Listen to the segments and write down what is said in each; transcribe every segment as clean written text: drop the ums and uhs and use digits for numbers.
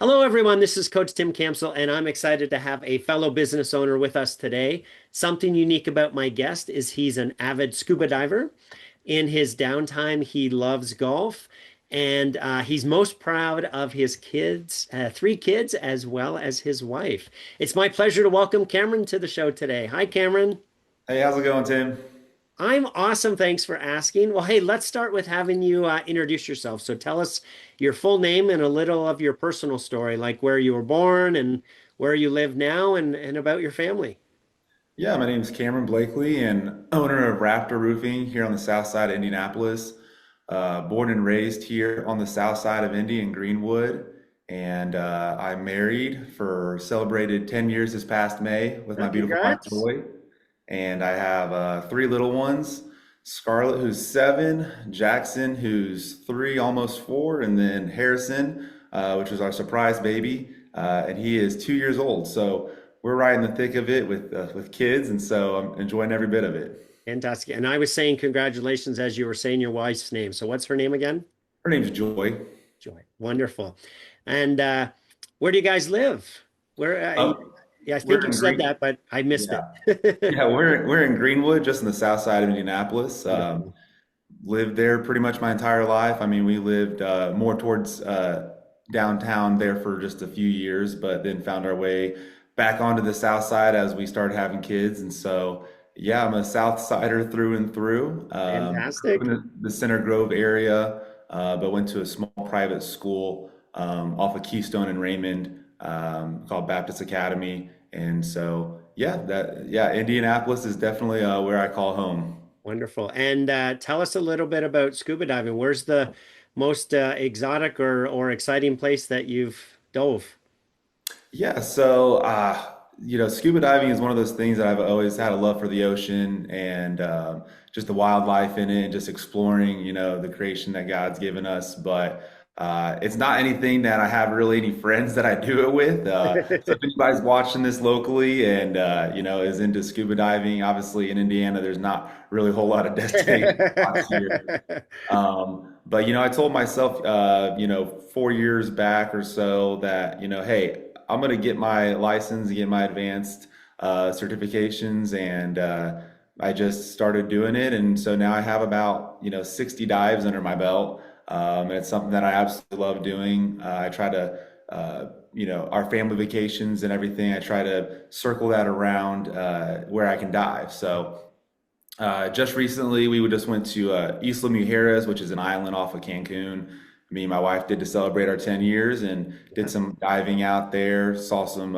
Hello, everyone. This is Coach Tim Campsall, and I'm excited to have a fellow business owner with us today. Something unique about my guest is he's an avid scuba diver. In his downtime, he loves golf, and he's most proud of his kids, three kids, as well as his wife. It's my pleasure to welcome Cameron to the show today. Hi, Cameron. Hey, how's it going, Tim? I'm awesome. Thanks for asking. Well, hey, let's start with having you introduce yourself. So tell us your full name and a little of your personal story, like where you were born and where you live now and about your family. Yeah, my name is Cameron Blakely and owner of Raptor Roofing here on the south side of Indianapolis. Born and raised here on the south side of Indy in Greenwood. And I'm married for celebrated 10 years this past May with Oh, my beautiful wife, congrats. Joy. And I have three little ones, Scarlett, who's 7, Jackson, who's 3, almost 4, and then Harrison, which was our surprise baby, and he is 2 years old. So we're right in the thick of it with kids, and so I'm enjoying every bit of it. Fantastic. And I was saying congratulations as you were saying your wife's name. So what's her name again? Her name's Joy. Joy. Wonderful. And where do you guys live? Where? Oh, Yeah, I we're think you in said Green. that, but I missed Yeah, it. yeah, we're in Greenwood, just on the south side of Indianapolis. Wonderful. Lived there pretty much my entire life. I mean, we lived more towards downtown there for just a few years, but then found our way back onto the south side as we started having kids. And so, yeah, I'm a south sider through and through. Grew up in Fantastic. the Center Grove area, but went to a small private school off of Keystone and Raymond called Baptist Academy. And so, yeah, Indianapolis is definitely where I call home. Wonderful. And tell us a little bit about scuba diving. Where's the most exotic or exciting place that you've dove? Yeah, so scuba diving is one of those things that I've always had a love for the ocean and just the wildlife in it and just exploring, the creation that God's given us. But it's not anything that I have really any friends that I do it with. So if anybody's watching this locally and is into scuba diving, obviously in Indiana, there's not really a whole lot of destination spots here. But I told myself, 4 years back or so that, hey, I'm gonna get my license and get my advanced certifications, and I just started doing it, and so now I have about 60 dives under my belt, and it's something that I absolutely love doing. I try to, our family vacations and everything. I try to circle that around where I can dive. So. Just recently, we just went to Isla Mujeres, which is an island off of Cancun. Me and my wife did to celebrate our 10 years and did Yeah. some diving out there. Saw some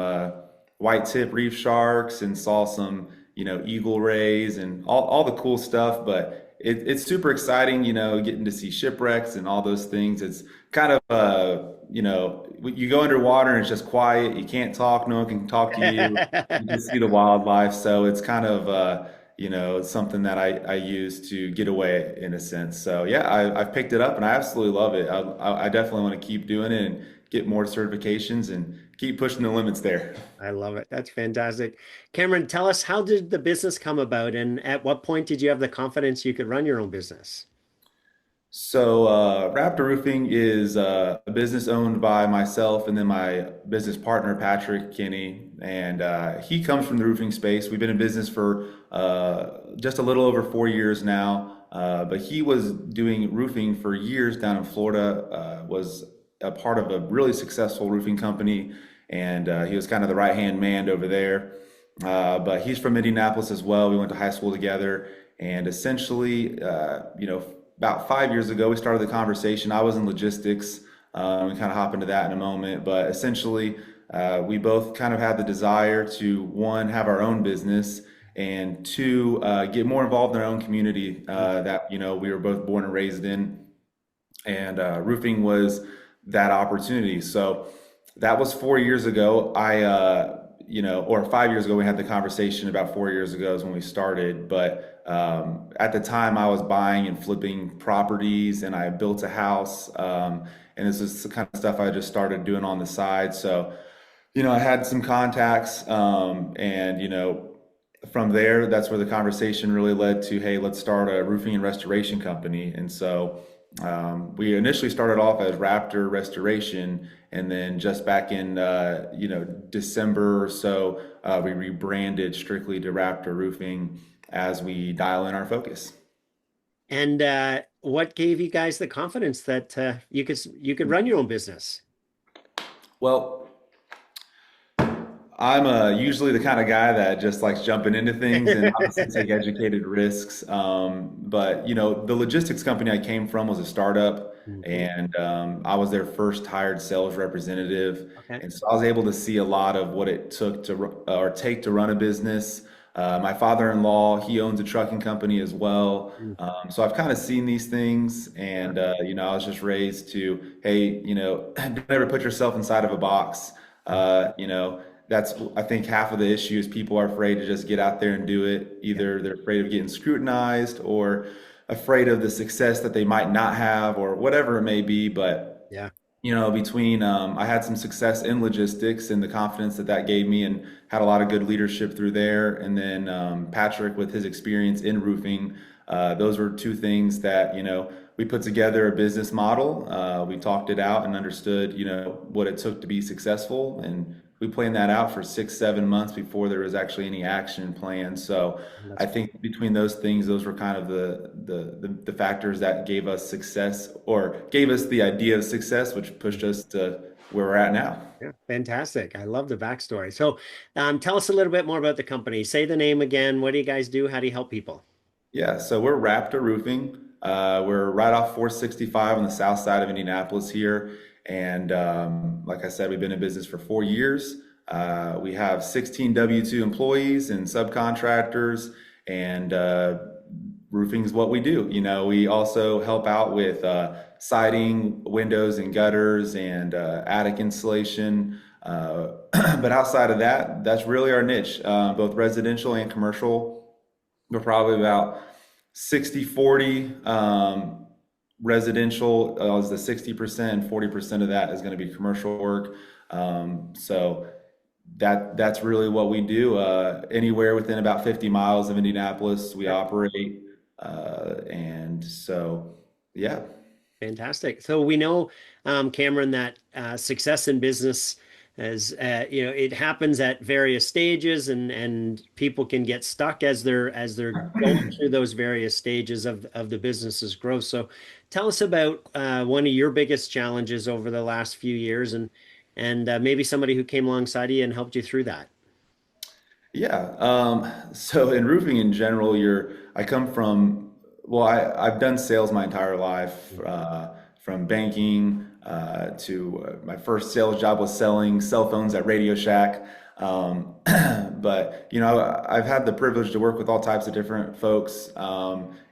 white tip reef sharks and saw some, eagle rays and all the cool stuff. But it's super exciting, getting to see shipwrecks and all those things. It's kind of, you go underwater and it's just quiet. You can't talk. No one can talk to you. You just see the wildlife. So it's kind of, it's something that I use to get away in a sense. So yeah, I've picked it up and I absolutely love it. I definitely want to keep doing it and get more certifications and keep pushing the limits there. I love it. That's fantastic. Cameron, tell us, how did the business come about and at what point did you have the confidence you could run your own business? So, Raptor Roofing is a business owned by myself and then my business partner, Patrick Kinney. And he comes from the roofing space. We've been in business for just a little over 4 years now. But he was doing roofing for years down in Florida, was a part of a really successful roofing company. And he was kind of the right hand man over there. But he's from Indianapolis as well. We went to high school together. And essentially, about 5 years ago, we started the conversation. I was in logistics. We kind of hop into that in a moment, but essentially, we both kind of had the desire to one, have our own business, and two, get more involved in our own community that we were both born and raised in, and roofing was that opportunity. So that was 4 years ago. Or 5 years ago, we had the conversation. About 4 years ago is when we started. But at the time, I was buying and flipping properties, and I built a house. And this is the kind of stuff I just started doing on the side. So, I had some contacts, and from there, that's where the conversation really led to, hey, let's start a roofing and restoration company. And so We initially started off as Raptor Restoration, and then just back in December or so, we rebranded strictly to Raptor Roofing as we dial in our focus. And what gave you guys the confidence that you could run your own business? Well, I'm usually the kind of guy that just likes jumping into things and obviously take educated risks. But the logistics company I came from was a startup, Mhm. and I was their first hired sales representative, Okay. and so I was able to see a lot of what it took to or take to run a business. My father-in-law, he owns a trucking company as well. Mm. So I've kind of seen these things, Sure. and I was just raised to, hey, don't ever put yourself inside of a box. Mm. That's, I think, half of the issue is people are afraid to just get out there and do it. Yeah. Either they're afraid of getting scrutinized or afraid of the success that they might not have or whatever it may be. But Yeah. between I had some success in logistics and the confidence that that gave me, and had a lot of good leadership through there. And then Patrick, with his experience in roofing, those were two things that we put together a business model. We talked it out and understood what it took to be successful, and we planned that out for 6, 7 months before there was actually any action plan. So I That's think between those things, those were kind of the factors that gave us success, or gave us the idea of success, which pushed us to where we're at now. Yeah, fantastic. I love the backstory. So, tell us a little bit more about the company. Say the name again. What do you guys do? How do you help people? Yeah, so we're Raptor Roofing. We're right off 465 on the south side of Indianapolis here. And like I said, we've been in business for 4 years. We have 16 W-2 employees and subcontractors, and roofing is what we do. We also help out with siding, windows and gutters, and attic insulation. But outside of that, that's really our niche, both residential and commercial. We're probably about 60/40 residential is the 60%, and 40% of that is going to be commercial work. So that's really what we do. Anywhere within about 50 miles of Indianapolis, we Yeah, operate. And so, yeah. fantastic. So we know, Cameron, that success in business is, it happens at various stages, and people can get stuck as they're going through those various stages of the business's growth. So, tell us about one of your biggest challenges over the last few years, and maybe somebody who came alongside you and helped you through that. Yeah. So in roofing in general, I come from, well, I've done sales my entire life, from banking to my first sales job was selling cell phones at Radio Shack. But, I've had the privilege to work with all types of different folks,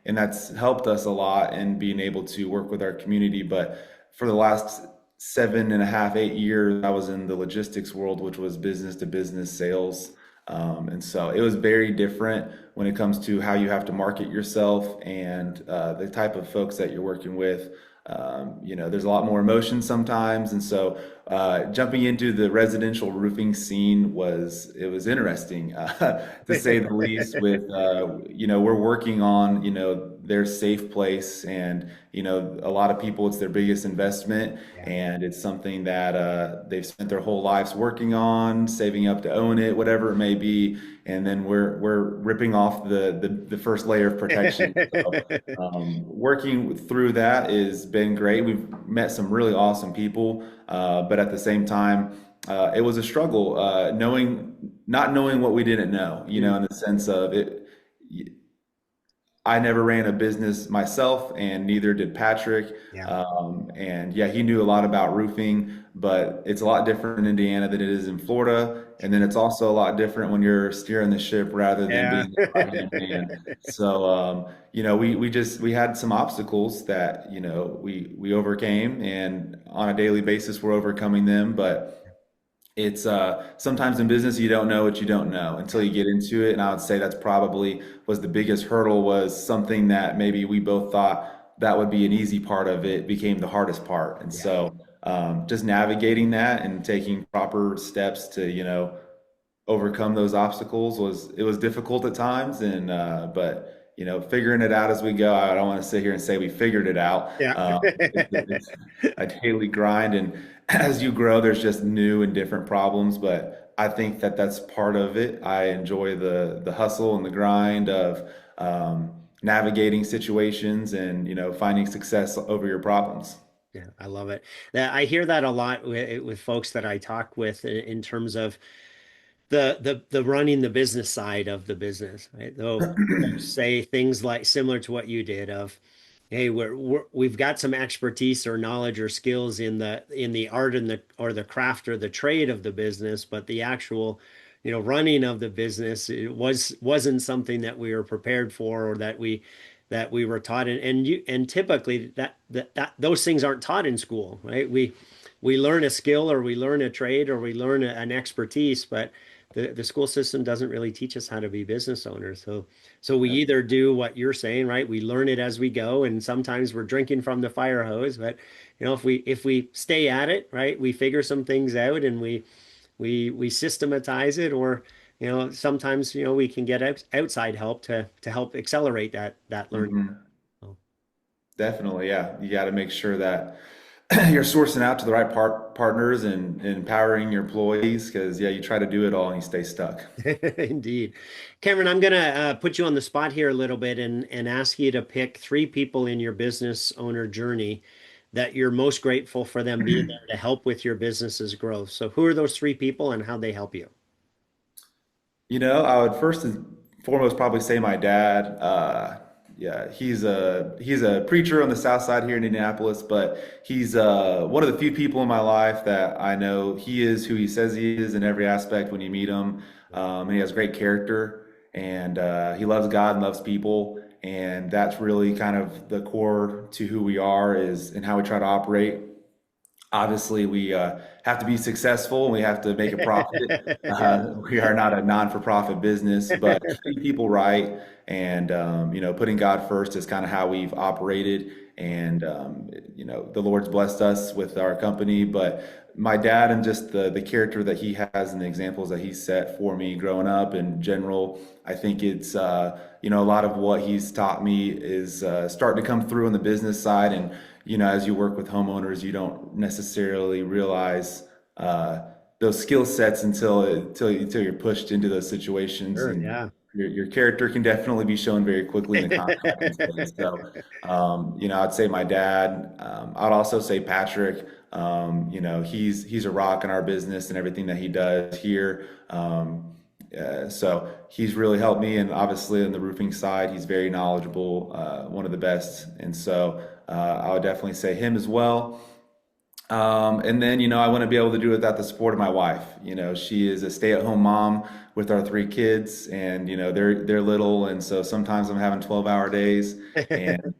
and that's helped us a lot in being able to work with our community. But for the last 7.5, 8 years, I was in the logistics world, which was business to business sales. And so it was very different when it comes to how you have to market yourself, and the type of folks that you're working with. There's a lot more emotion sometimes, and so jumping into the residential roofing scene was interesting, to say the least. With we're working on their safe place, and a lot of people, it's their biggest investment, Yeah. and it's something that they've spent their whole lives working on, saving up to own it, whatever it may be, and then we're ripping off the first layer of protection. So working through that has been great. We've met some really awesome people, but at the same time, it was a struggle, not knowing what we didn't know, Mm. in the sense of it. I never ran a business myself, and neither did Patrick. Yeah. And yeah, he knew a lot about roofing, but it's a lot different in Indiana than it is in Florida. And then it's also a lot different when you're steering the ship rather than Yeah. being the right-hand man. So, we had some obstacles that, we overcame, and on a daily basis, we're overcoming them. But it's sometimes in business you don't know what you don't know until Yeah. you get into it, and I would say that's probably was the biggest hurdle. Was something that maybe we both thought that would be an easy part of it became the hardest part. And Yeah. so just navigating that and taking proper steps to overcome those obstacles was difficult at times, and but figuring it out as we go. I don't want to sit here and say we figured it out. Yeah. It's a daily grind, and as you grow, there's just new and different problems. But I think that that's part of it. I enjoy the hustle and the grind of navigating situations and finding success over your problems. Yeah, I love it. I hear that a lot with folks that I talk with in terms of the running the business side of the business, right? They'll say things like similar to what you did of, hey, we've got some expertise or knowledge or skills in the art and the or the craft or the trade of the business, but the actual, running of the business it wasn't something that we were prepared for or that we were taught and typically that those things aren't taught in school, right? We learn a skill or we learn a trade or we learn an expertise, but the school system doesn't really teach us how to be business owners. So we either do what you're saying, right? We learn it as we go, and sometimes we're drinking from the fire hose. But if we stay at it, right, we figure some things out and we systematize it, or sometimes we can get outside help to help accelerate that learning. Mhm. Definitely, yeah. You got to make sure that you're sourcing out to the right partners and empowering your employees because, yeah, you try to do it all and you stay stuck. Indeed. Cameron, I'm going to put you on the spot here a little bit and ask you to pick three people in your business owner journey that you're most grateful for them being there to help with your business's growth. So, who are those three people and how they help you? I would first and foremost probably say my dad. Yeah, he's a preacher on the south side here in Indianapolis, but he's one of the few people in my life that I know he is who he says he is in every aspect when you meet him. And he has great character, and he loves God and loves people, and that's really kind of the core to who we are is and how we try to operate. Obviously, we have to be successful and we have to make a profit. We are not a non-for-profit business, but treating people right and putting God first is kind of how we've operated. And the Lord's blessed us with our company, but my dad and just the character that he has and the examples that he set for me growing up in general, I think it's a lot of what he's taught me is starting to come through on the business side. And as you work with homeowners, you don't necessarily realize those skill sets until you're pushed into those situations, Sure, and yeah. your character can definitely be shown very quickly in the contracting space. So, I'd say my dad. I'd also say Patrick. He's a rock in our business and everything that he does here. So he's really helped me, and obviously on the roofing side, he's very knowledgeable, one of the best. And so I would definitely say him as well. And then, I want to be able to do it without the support of my wife. She is a stay-at-home mom with our three kids, and they're little, and so sometimes I'm having 12-hour days, and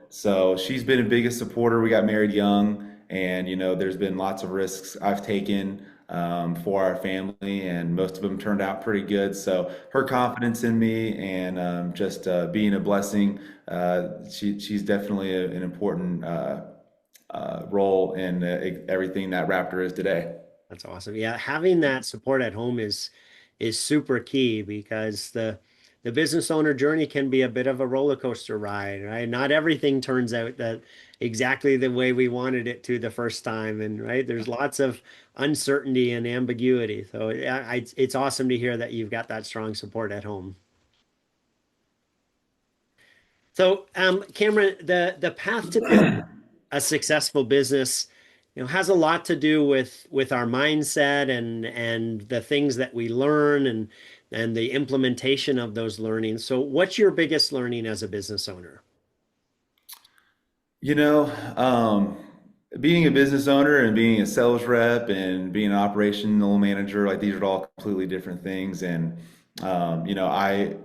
so she's been a biggest supporter. We got married young, and there's been lots of risks I've taken for our family, and most of them turned out pretty good. So her confidence in me and just being a blessing, she's definitely an important role in everything that Raptor is today. That's awesome. Yeah, having that support at home is super key because the business owner journey can be a bit of a roller coaster ride, right? Not everything turns out that exactly the way we wanted it to the first time, and right, there's lots of uncertainty and ambiguity. So yeah, it's awesome to hear that you've got that strong support at home. So, Cameron, the path to build a successful business, has a lot to do with our mindset and the things that we learn and the implementation of those learnings. So, what's your biggest learning as a business owner? You know, um, Being a business owner and being a sales rep and being an operational manager, like these are all completely different things. And I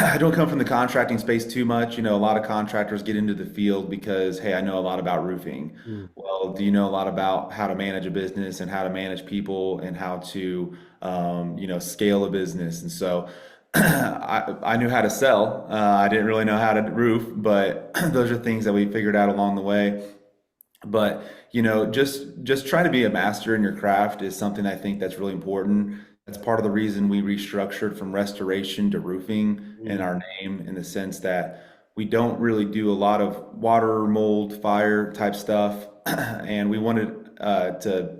I don't come from the contracting space too much. A lot of contractors get into the field because, hey, I know a lot about roofing. Mm. Well, do you know a lot about how to manage a business and how to manage people and how to, scale a business? And so I knew how to sell. I didn't really know how to roof, but those are things that we figured out along the way. But just try to be a master in your craft is something I think that's really important. That's part of the reason we restructured from restoration to roofing in Mm, our name, in the sense that we don't really do a lot of water, mold, fire type stuff. And we wanted to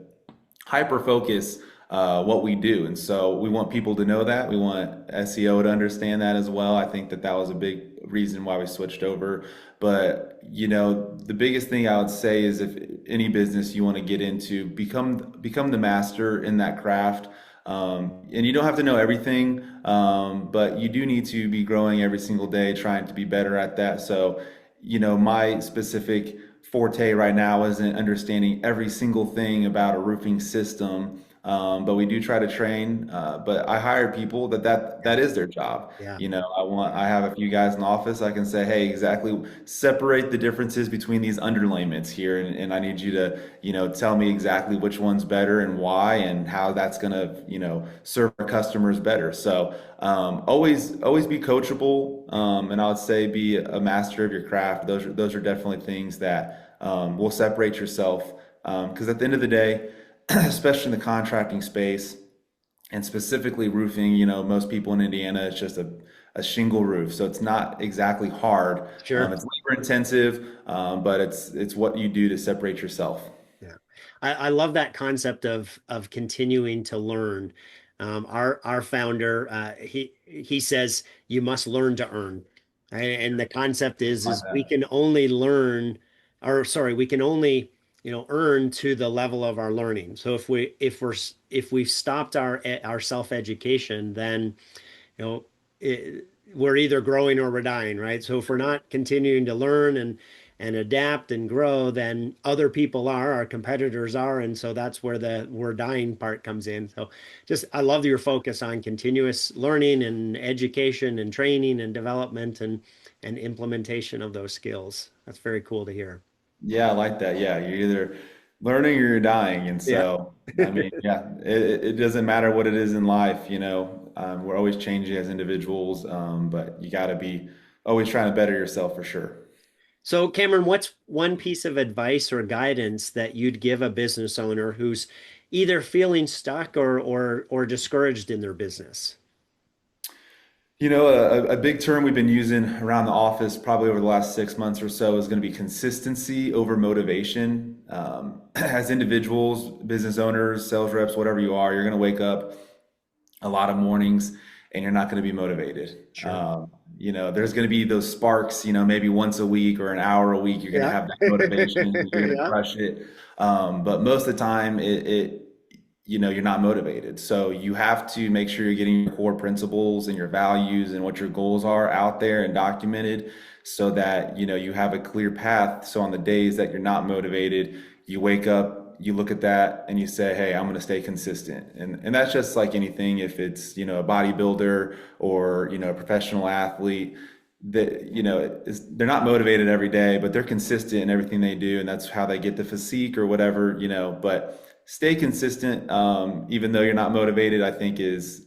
hyper focus what we do. And so we want people to know that. We want SEO to understand that as well. I think that that was a big reason why we switched over. But the biggest thing I would say is, if any business you want to get into, become the master in that craft. And you don't have to know everything, but you do need to be growing every single day, trying to be better at that. So, my specific forte right now isn't understanding every single thing about a roofing system, but we do try to train. But I hire people that is their job. yeah. I have a few guys in the office. I can say, hey, exactly, separate the differences between these underlayments here, and I need you to, tell me exactly which one's better and why, and how that's gonna, serve our customers better. So always be coachable, and I would say be a master of your craft. Those are definitely things that will separate yourself. Because at the end of the day, especially in the contracting space, and specifically roofing, most people in Indiana, it's just a shingle roof. So it's not exactly hard. Sure. It's labor intensive, but it's what you do to separate yourself. Yeah. I love that concept of continuing to learn. Our founder, he says you must learn to earn. And the concept is we can only learn, or sorry, we can only, earn to the level of our learning. So if we've stopped our self-education, then you know, we're either growing or we're dying, right? So if we're not continuing to learn and adapt and grow, then other people are, our competitors are, and so that's where the we're dying part comes in. So just I love your focus on continuous learning and education and training and development and implementation of those skills. That's very cool to hear. Yeah, I like that. Yeah, you're either learning or you're dying. And Yeah. so, I mean, yeah, it doesn't matter what it is in life, we're always changing as individuals, but you got to be always trying to better yourself for sure. So, Cameron, what's one piece of advice or guidance that you'd give a business owner who's either feeling stuck or discouraged in their business? A big term we've been using around the office probably over the last 6 months or so is going to be consistency over motivation. As individuals, business owners, sales reps, whatever you are, you're going to wake up a lot of mornings and you're not going to be motivated. Sure. There's going to be those sparks, maybe once a week or an hour a week, you're going to Yeah. have that motivation, you're going to Yeah. crush it. But most of the time, you're not motivated. So you have to make sure you're getting your core principles and your values and what your goals are out there and documented, so that, you have a clear path. So on the days that you're not motivated, you wake up, you look at that and you say, hey, I'm going to stay consistent. And that's just like anything. If it's, a bodybuilder or, a professional athlete, that, they're not motivated every day, but they're consistent in everything they do. And that's how they get the physique or whatever, but stay consistent, even though you're not motivated, I think is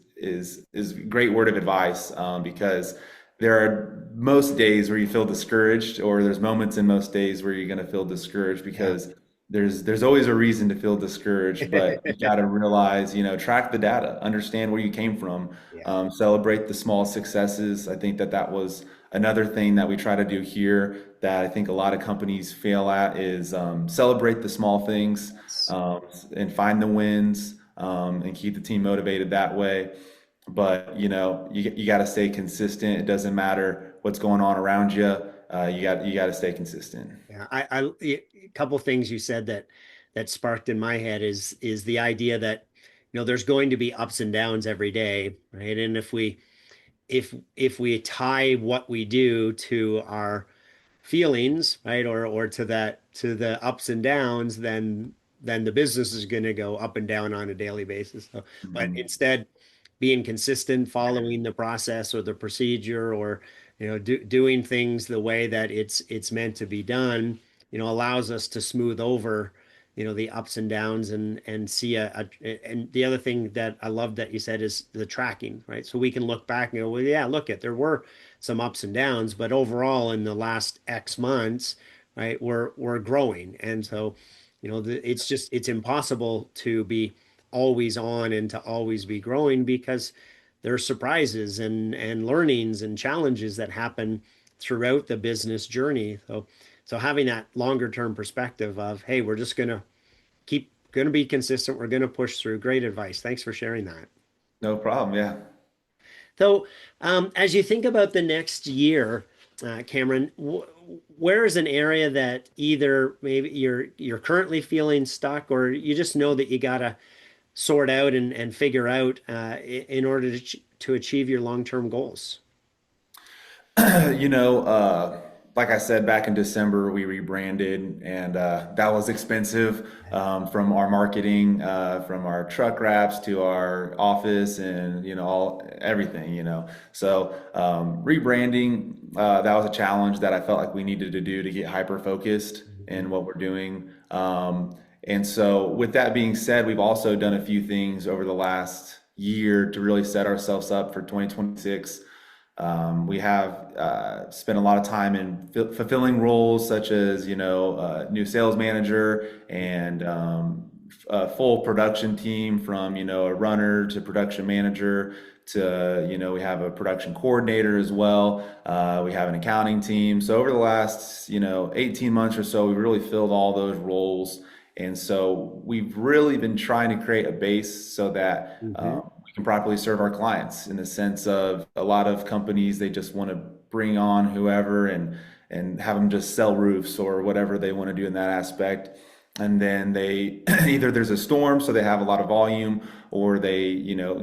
a great word of advice, because there are most days where you feel discouraged, or there's moments in most days where you're going to feel discouraged, Yeah. because there's always a reason to feel discouraged. But you got to realize, track the data, understand where you came from, Yeah. celebrate the small successes. I think that that was another thing that we try to do here that I think a lot of companies fail at, is celebrate the small things, Yes. and find the wins, and keep the team motivated that way. But you got to stay consistent. It doesn't matter what's going on around you. You got to stay consistent. Yeah. A couple things you said that sparked in my head is the idea that there's going to be ups and downs every day, right? And if we tie what we do to our feelings, right, or to the ups and downs, then the business is going to go up and down on a daily basis. So, but Mhm. instead, being consistent, following the process or the procedure, or doing things the way that it's meant to be done, allows us to smooth over the ups and downs and see and the other thing that I love that you said is the tracking, right? So we can look back and go, well, yeah, look at there were some ups and downs, but overall in the last X months, right, we're growing. And so, it's impossible to be always on and to always be growing because there are surprises and learnings and challenges that happen throughout the business journey. So having that longer term perspective of, hey, we're just going to be consistent. We're going to push through. Great advice. Thanks for sharing that. No problem. Yeah. So, as you think about the next year, Cameron, where is an area that either maybe you're currently feeling stuck, or you just know that you gotta sort out and figure out in order to achieve your long-term goals? You know, like I said, back in December, we rebranded, and that was expensive from our marketing, from our truck wraps to our office, and all everything. So rebranding, that was a challenge that I felt like we needed to do to get hyper focused in what we're doing. And so, with that being said, we've also done a few things over the last year to really set ourselves up for 2026. We have spent a lot of time in fulfilling roles such as, new sales manager and a full production team from, a runner to production manager to, we have a production coordinator as well. We have an accounting team. So over the last, 18 months or so, we've really filled all those roles. And so we've really been trying to create a base so that Hmm. we can properly serve our clients in the sense of a lot of companies, they just want to bring on whoever and have them just sell roofs or whatever they want to do in that aspect. And then they either there's a storm, so they have a lot of volume, or they,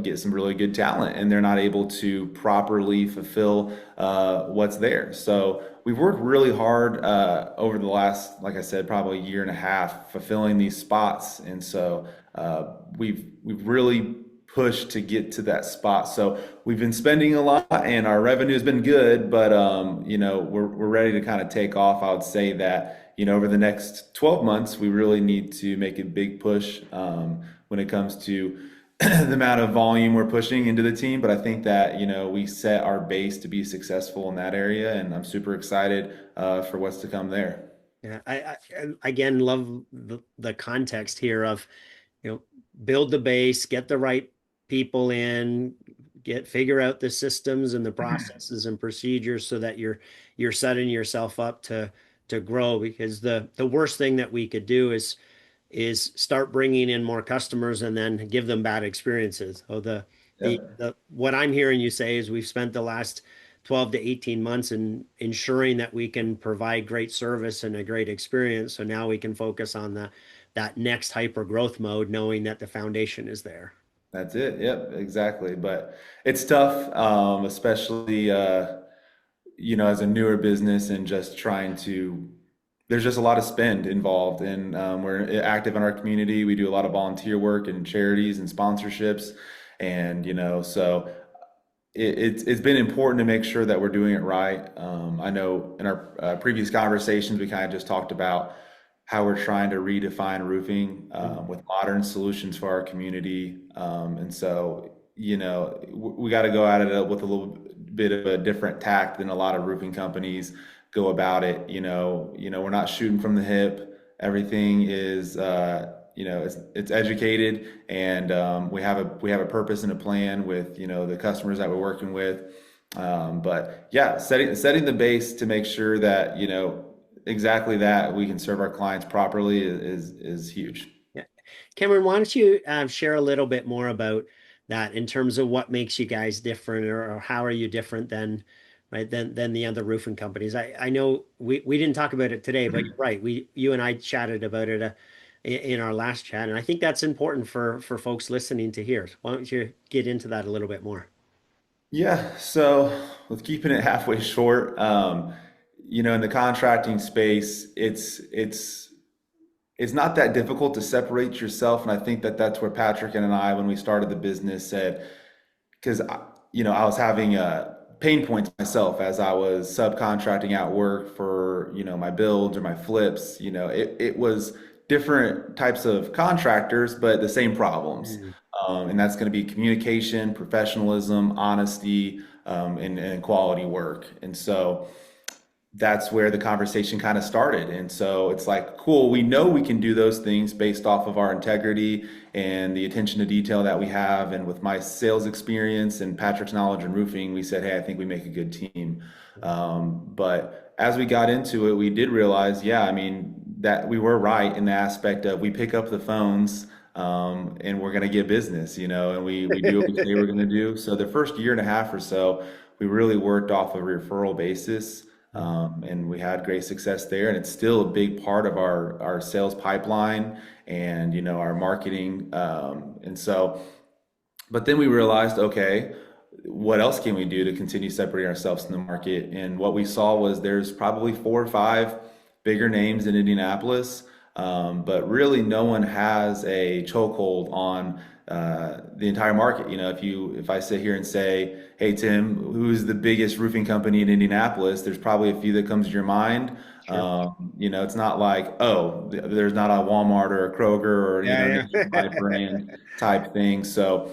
get some really good talent and they're not able to properly fulfill what's there. So we've worked really hard over the last, like I said, probably a year and a half fulfilling these spots. And so we've really pushed to get to that spot. So we've been spending a lot and our revenue has been good, but we're ready to kind of take off. I would say that, over the next 12 months, we really need to make a big push when it comes to the amount of volume we're pushing into the team. But I think that, we set our base to be successful in that area, and I'm super excited for what's to come there. Yeah, I again love the context here of, you know, build the base, get the right people in, figure out the systems and the processes and procedures so that you're setting yourself up to grow. Because the worst thing that we could do is start bringing in more customers and then give them bad experiences. So Yep, the what I'm hearing you say is we've spent the last 12 to 18 months in ensuring that we can provide great service and a great experience. So now we can focus on that next hyper growth mode, knowing that the foundation is there. that's it. Yep, exactly. But it's tough, especially as a newer business and just trying to. There's just a lot of spend involved, and we're active in our community. We do a lot of volunteer work and charities and sponsorships, and so it's been important to make sure that we're doing it right. I know in our previous conversations, we kind of just talked about how we're trying to redefine roofing with modern solutions for our community. And so, we got to go at it with a little bit of a different tact than a lot of roofing companies go about it. We're not shooting from the hip. Everything is, it's educated, and we have a purpose and a plan with the customers that we're working with. But yeah, setting the base to make sure that exactly that we can serve our clients properly is huge. Yeah. Cameron, why don't you share a little bit more about that in terms of what makes you guys different, or how are you different than right than the other roofing companies? I know we didn't talk about it today, but you're right. You and I chatted about it in our last chat, and I think that's important for folks listening to hear. Why don't you get into that a little bit more? Yeah, so with keeping it halfway short, in the contracting space, it's not that difficult to separate yourself, and I think that that's where Patrick and I, when we started the business, said because I was having pain points myself as I was subcontracting out work for my builds or my flips. It was different types of contractors, but the same problems. Mm. And that's going to be communication, professionalism, honesty, and quality work. And so that's where the conversation kind of started. And so it's like, cool, we know we can do those things based off of our integrity and the attention to detail that we have. And with my sales experience and Patrick's knowledge in roofing, we said, hey, I think we make a good team. But as we got into it, we did realize, yeah, I mean, that we were right in the aspect of we pick up the phones and we're going to get business, and we do what we say we're going to do. So the first year and a half or so, we really worked off a referral basis. And we had great success there, and it's still a big part of our sales pipeline and our marketing. And so, but then we realized, okay, what else can we do to continue separating ourselves in the market? And what we saw was there's probably 4 or 5 bigger names in Indianapolis, but really no one has a chokehold on the entire market. If I sit here and say, "Hey Tim, who's the biggest roofing company in Indianapolis?" There's probably a few that comes to your mind. Sure. It's not like, oh, there's not a Walmart or a Kroger or Yeah, nationwide yeah. brand type thing. So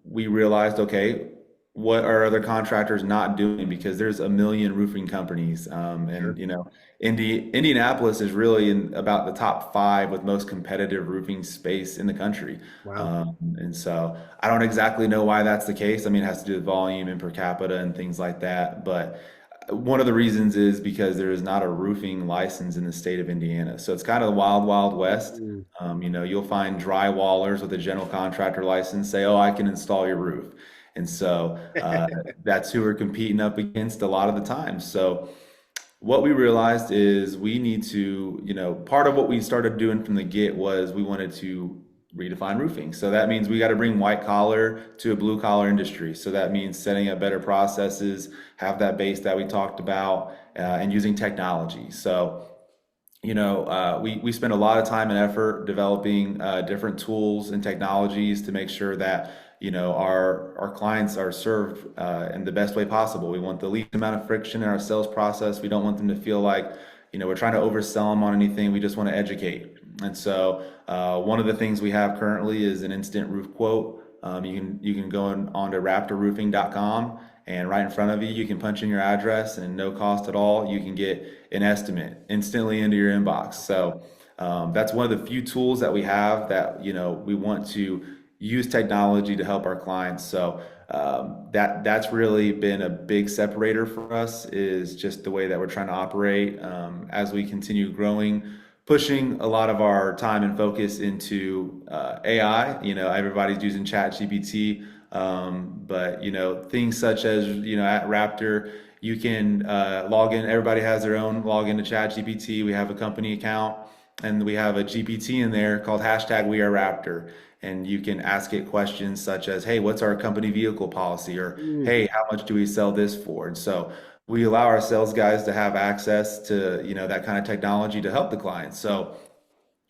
we realized, okay, what are other contractors not doing? Because there's a million roofing companies, and Sure. Indianapolis is really in about the top 5 with most competitive roofing space in the country. Wow. And so I don't exactly know why that's the case. I mean, it has to do with volume and per capita and things like that. But one of the reasons is because there is not a roofing license in the state of Indiana. So it's kind of the wild, wild west. Mm. You'll find drywallers with a general contractor license say, "Oh, I can install your roof." And so that's who we're competing up against a lot of the time. So what we realized is we need to, part of what we started doing from the get was we wanted to redefine roofing. So that means we got to bring white collar to a blue collar industry. So that means setting up better processes, have that base that we talked about, and using technology. So we spend a lot of time and effort developing different tools and technologies to make sure that our clients are served in the best way possible. We want the least amount of friction in our sales process. We don't want them to feel like we're trying to oversell them on anything. We just want to educate. And so one of the things we have currently is an instant roof quote. You can go on to raptorroofing.com, and right in front of you, you can punch in your address, and no cost at all, you can get an estimate instantly into your inbox. So that's one of the few tools that we have that we want to use technology to help our clients. So that's really been a big separator for us, is just the way that we're trying to operate as we continue growing, pushing a lot of our time and focus into AI. Everybody's using ChatGPT, but things such as at Raptor, you can log in. Everybody has their own login to ChatGPT. We have a company account, and we have a GPT in there called #WeAreRaptor. And you can ask it questions such as, "Hey, what's our company vehicle policy?" Or, Mm. "Hey, how much do we sell this for?" And so we allow our sales guys to have access to that kind of technology to help the clients. So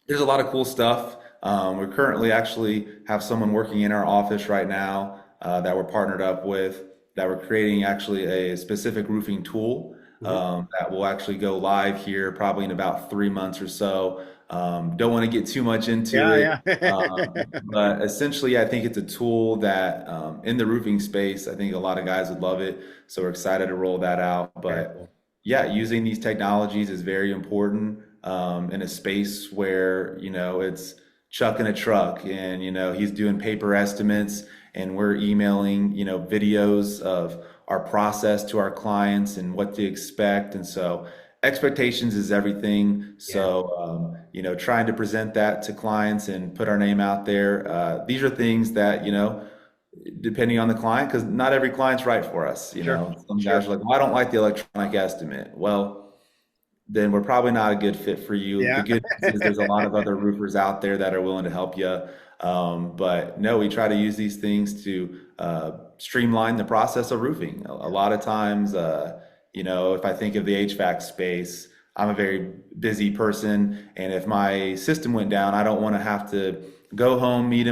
there's a lot of cool stuff. We currently actually have someone working in our office right now that we're partnered up with, that we're creating actually a specific roofing tool Mhm. that will actually go live here probably in about 3 months or so. Don't want to get too much into it, Yeah, yeah. but essentially, I think it's a tool that in the roofing space, I think a lot of guys would love it. So we're excited to roll that out. Very But cool. yeah, using these technologies is very important in a space where, it's Chuck in a truck, and, he's doing paper estimates, and we're emailing, videos of our process to our clients and what to expect. And so expectations is everything. Yeah, So, trying to present that to clients and put our name out there. These are things that, depending on the client, because not every client's right for us. sure, Some sure. guys are like, "Well, I don't like the electronic estimate." Well, then we're probably not a good fit for you. The Yeah. good news is there's a lot of other roofers out there that are willing to help you. But no, we try to use these things to streamline the process of roofing. A lot of times, if I think of the HVAC space, I'm a very busy person, and if my system went down, I don't want to have to go home, meet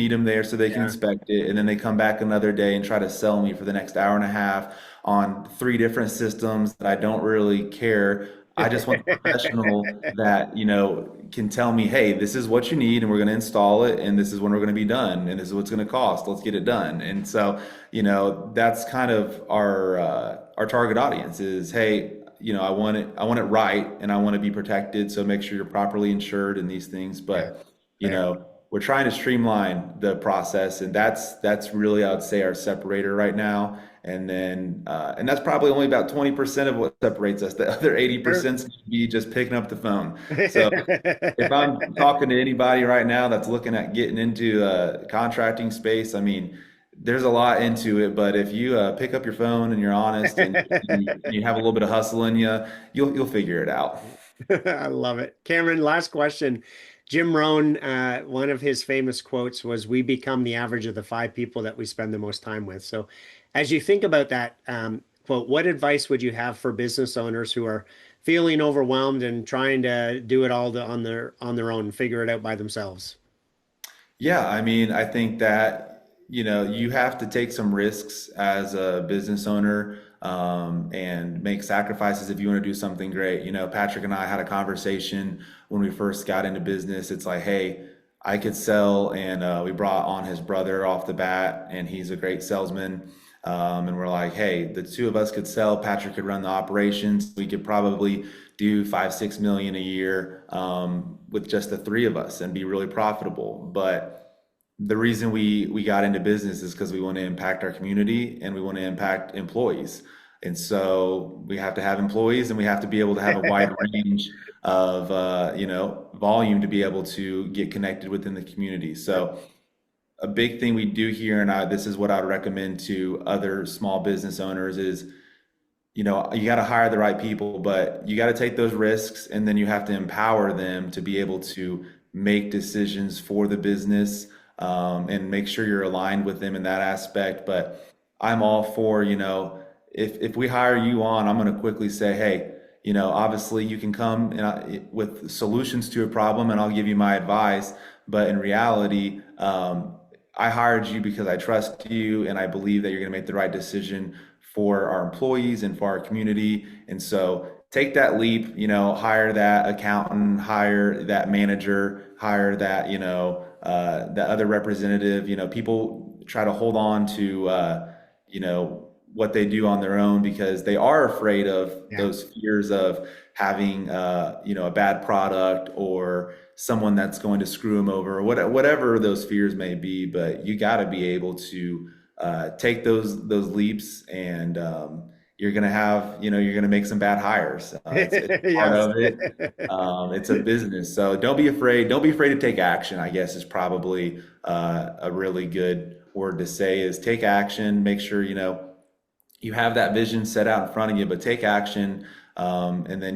them there so they can Yeah, inspect it, and then they come back another day and try to sell me for the next hour and a half on 3 different systems that I don't really care I just want the professional that, can tell me, hey, this is what you need and we're going to install it and this is when we're going to be done and this is what's going to cost. Let's get it done. And so, that's kind of our target audience is, hey, I want it right and I want to be protected. So make sure you're properly insured in these things. Yeah. But, we're trying to streamline the process, and that's really, I would say, our separator right now. And then and that's probably only about 20% of what separates us. The other 80% seems to be just picking up the phone. So if I'm talking to anybody right now that's looking at getting into contracting space, I mean, there's a lot into it, but if you pick up your phone and you're honest and you have a little bit of hustle in you, you'll figure it out. I love it. Cameron, last question. Jim Rohn, one of his famous quotes was, "We become the average of the 5 people that we spend the most time with." So, as you think about that quote, what advice would you have for business owners who are feeling overwhelmed and trying to do it all on their own, figure it out by themselves? Yeah, I mean, I think that, you have to take some risks as a business owner, and make sacrifices if you want to do something great. Patrick and I had a conversation when we first got into business. It's like, hey, I could sell, and we brought on his brother off the bat, and he's a great salesman. And we're like, hey, the two of us could sell. Patrick could run the operations. We could probably do 5-6 million a year with just the three of us and be really profitable. But the reason we got into business is because we want to impact our community and we want to impact employees. And so we have to have employees and we have to be able to have a wide range of volume to be able to get connected within the community. So a big thing we do here, and this is what I would recommend to other small business owners is, you got to hire the right people, but you got to take those risks, and then you have to empower them to be able to make decisions for the business, and make sure you're aligned with them in that aspect. But I'm all for, if we hire you on, I'm going to quickly say, hey, obviously you can come with solutions to a problem and I'll give you my advice. But in reality, I hired you because I trust you and I believe that you're going to make the right decision for our employees and for our community. And so take that leap, hire that accountant, hire that manager, hire that, that other representative. People try to hold on to, what they do on their own because they are afraid of those fears of having, a bad product or someone that's going to screw them over, or whatever those fears may be. But you got to be able to take those leaps, and you're gonna have, you're gonna make some bad hires. It's part of it. It's a business, so don't be afraid. Don't be afraid to take action, I guess, is probably a really good word to say. Is take action. Make sure you have that vision set out in front of you, but take action. And then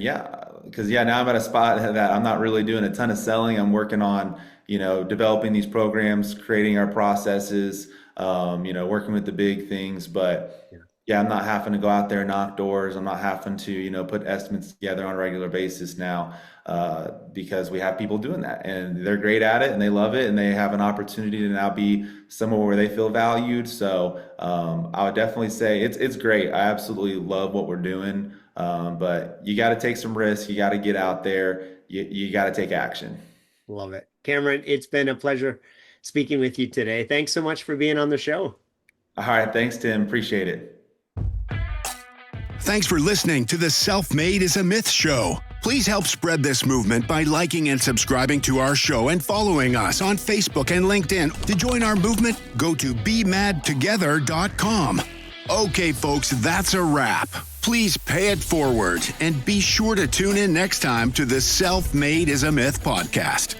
because now I'm at a spot that I'm not really doing a ton of selling. I'm working on developing these programs, creating our processes, working with the big things. But I'm not having to go out there and knock doors. I'm not having to put estimates together on a regular basis now, because we have people doing that and they're great at it and they love it and they have an opportunity to now be somewhere where they feel valued. So I would definitely say it's great. I absolutely love what we're doing. But you got to take some risks. You got to get out there. You got to take action. Love it. Cameron, it's been a pleasure speaking with you today. Thanks so much for being on the show. All right. Thanks, Tim. Appreciate it. Thanks for listening to the Self-Made is a Myth show. Please help spread this movement by liking and subscribing to our show and following us on Facebook and LinkedIn. To join our movement, go to bemadtogether.com. Okay, folks, that's a wrap. Please pay it forward and be sure to tune in next time to the Self-Made is a Myth podcast.